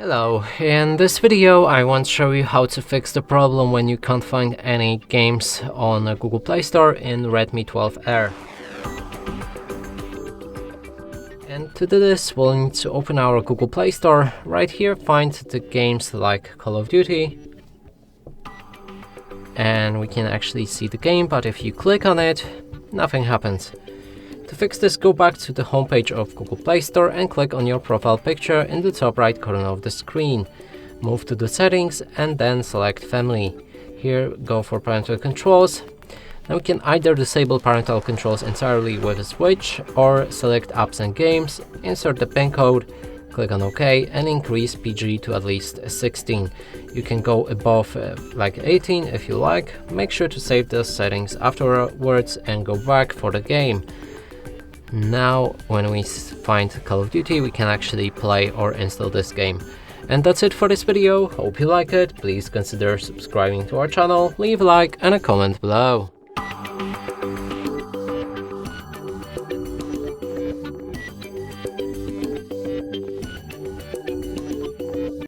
Hello, in this video I want to show you how to fix the problem when you can't find any games on Google Play Store in Redmi 12R. And to do this we'll need to open our Google Play Store. Right here find the games like Call of Duty. And we can actually see the game, but if you click on it, nothing happens. To fix this, go back to the homepage of Google Play Store and click on your profile picture in the top right corner of the screen. Move to the settings and then select family. Here go for parental controls. Now we can either disable parental controls entirely with a switch or select apps and games, insert the PIN code, click on OK and increase PG to at least 16. You can go above like 18 if you like. Make sure to save the settings afterwards and go back for the game. Now when we find Call of Duty we can actually play or install this game. And that's it for this video. Hope you like it. Please consider subscribing to our channel, leave a like and a comment below.